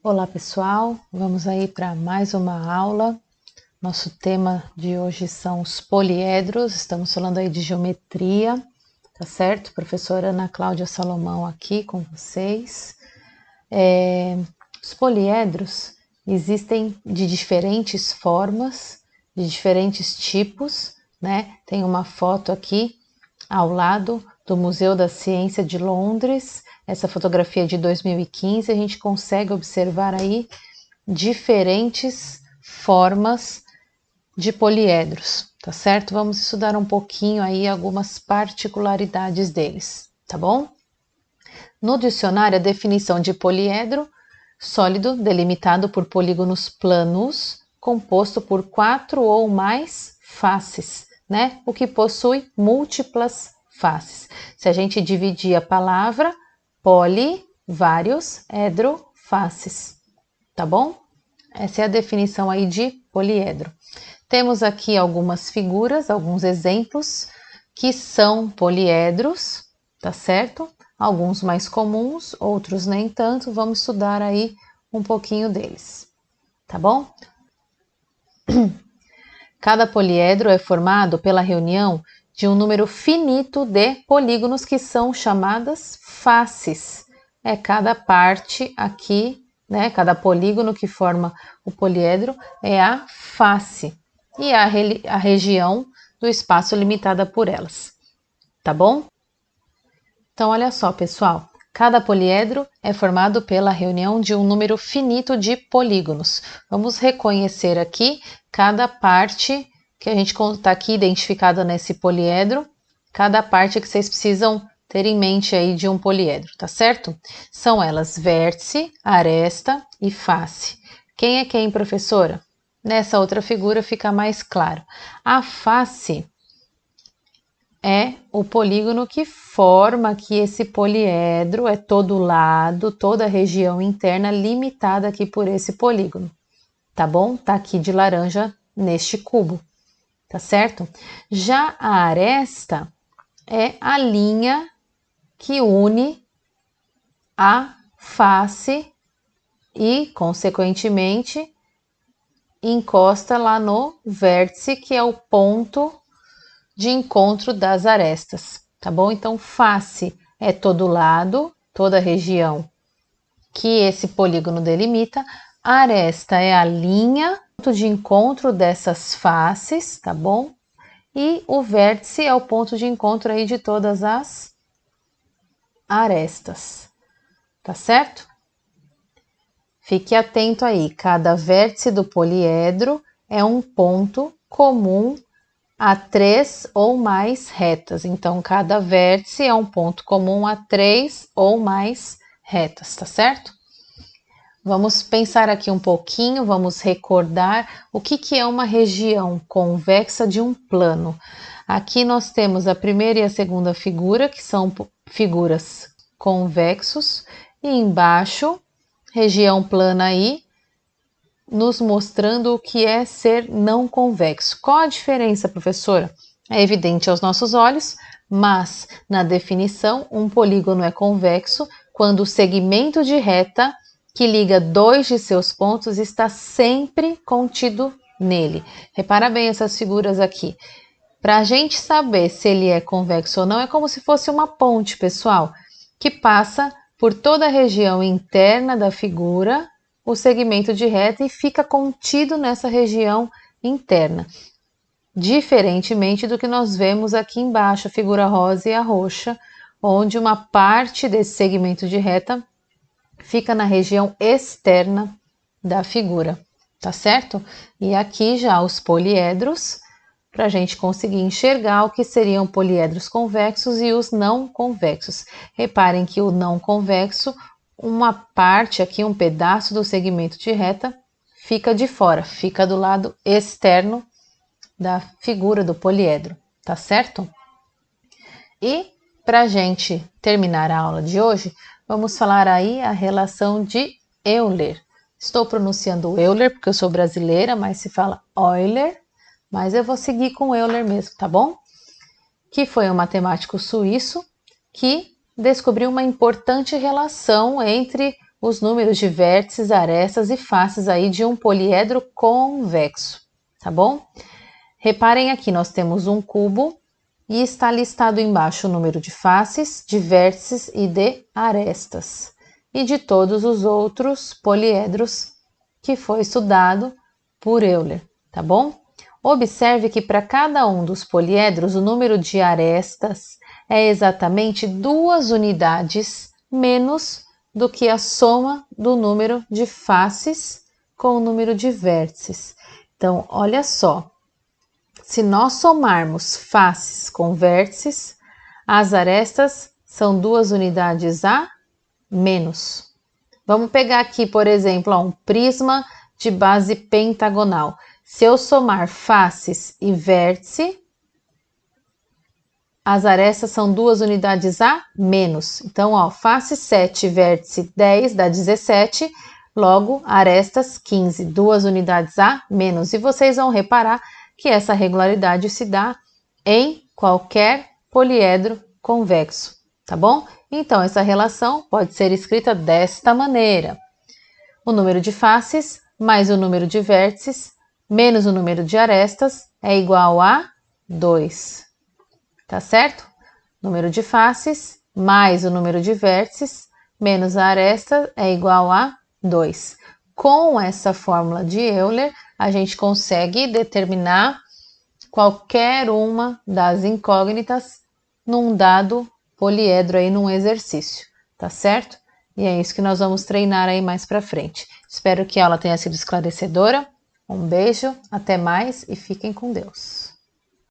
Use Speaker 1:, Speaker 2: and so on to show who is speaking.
Speaker 1: Olá pessoal, vamos aí para mais uma aula. Nosso tema de hoje são os poliedros, estamos falando aí de geometria, tá certo? Professora Ana Cláudia Salomão aqui com vocês. Os poliedros existem de diferentes formas, de diferentes tipos, né? Tem uma foto aqui ao lado do Museu da Ciência de Londres. Essa fotografia é de 2015, a gente consegue observar aí diferentes formas de poliedros, tá certo? Vamos estudar um pouquinho aí algumas particularidades deles, tá bom? No dicionário, a definição de poliedro: sólido delimitado por polígonos planos, composto por 4 ou mais faces, né? O que possui múltiplas faces. Se a gente dividir a palavra, poli, vários, edro, faces, tá bom? Essa é a definição aí de poliedro. Temos aqui algumas figuras, alguns exemplos que são poliedros, tá certo? Alguns mais comuns, outros nem tanto. Vamos estudar aí um pouquinho deles, tá bom? Cada poliedro é formado pela reunião de um número finito de polígonos que são chamadas faces. É cada parte aqui, né? Cada polígono que forma o poliedro é a face e a região do espaço limitada por elas, tá bom? Então, olha só, pessoal. Cada poliedro é formado pela reunião de um número finito de polígonos. Vamos reconhecer aqui cada parte que a gente está aqui identificada nesse poliedro, cada parte que vocês precisam ter em mente aí de um poliedro, tá certo? São elas vértice, aresta e face. Quem é quem, professora? Nessa outra figura fica mais claro. A face é o polígono que forma aqui esse poliedro, é todo lado, toda a região interna limitada aqui por esse polígono, tá bom? Tá aqui de laranja neste cubo, tá certo? Já a aresta é a linha que une a face e, consequentemente, encosta lá no vértice, que é o ponto de encontro das arestas, tá bom? Então, face é todo lado, toda a região que esse polígono delimita. Aresta é a linha de encontro dessas faces, tá bom? E o vértice é o ponto de encontro aí de todas as arestas, tá certo? Fique atento aí, cada vértice do poliedro é um ponto comum a 3 ou mais retas. Então, cada vértice é um ponto comum a 3 ou mais retas, tá certo? Vamos pensar aqui um pouquinho, vamos recordar o que é uma região convexa de um plano. Aqui nós temos a primeira e a segunda figura, que são figuras convexos, e embaixo, região plana aí, nos mostrando o que é ser não convexo. Qual a diferença, professora? É evidente aos nossos olhos, mas na definição, um polígono é convexo quando o segmento de reta que liga dois de seus pontos está sempre contido nele. Repara bem essas figuras aqui. Para a gente saber se ele é convexo ou não, é como se fosse uma ponte, pessoal, que passa por toda a região interna da figura, o segmento de reta, e fica contido nessa região interna. Diferentemente do que nós vemos aqui embaixo, a figura rosa e a roxa, onde uma parte desse segmento de reta fica na região externa da figura, tá certo? E aqui já os poliedros, para a gente conseguir enxergar o que seriam poliedros convexos e os não convexos. Reparem que o não convexo, uma parte aqui, um pedaço do segmento de reta, fica de fora, fica do lado externo da figura do poliedro, tá certo? E para a gente terminar a aula de hoje, vamos falar aí a relação de Euler. Estou pronunciando Euler porque eu sou brasileira, mas se fala Euler, mas eu vou seguir com Euler mesmo, tá bom? Que foi um matemático suíço que descobriu uma importante relação entre os números de vértices, arestas e faces aí de um poliedro convexo, tá bom? Reparem aqui, nós temos um cubo e está listado embaixo o número de faces, de vértices e de arestas, e de todos os outros poliedros que foi estudado por Euler, tá bom? Observe que para cada um dos poliedros, o número de arestas é exatamente 2 unidades menos do que a soma do número de faces com o número de vértices. Então, olha só, se nós somarmos faces com vértices, as arestas são 2 unidades a menos. Vamos pegar aqui, por exemplo, um prisma de base pentagonal. Se eu somar faces e vértice, as arestas são 2 unidades a menos. Então, ó, face 7, vértice 10 dá 17, logo arestas 15, 2 unidades a menos. E vocês vão reparar que essa regularidade se dá em qualquer poliedro convexo, tá bom? Então, essa relação pode ser escrita desta maneira: o número de faces mais o número de vértices menos o número de arestas é igual a 2. Tá certo? Número de faces mais o número de vértices menos a aresta é igual a 2. Com essa fórmula de Euler, a gente consegue determinar qualquer uma das incógnitas num dado poliedro aí num exercício, tá certo? E é isso que nós vamos treinar aí mais para frente. Espero que a aula tenha sido esclarecedora. Um beijo, até mais e fiquem com Deus.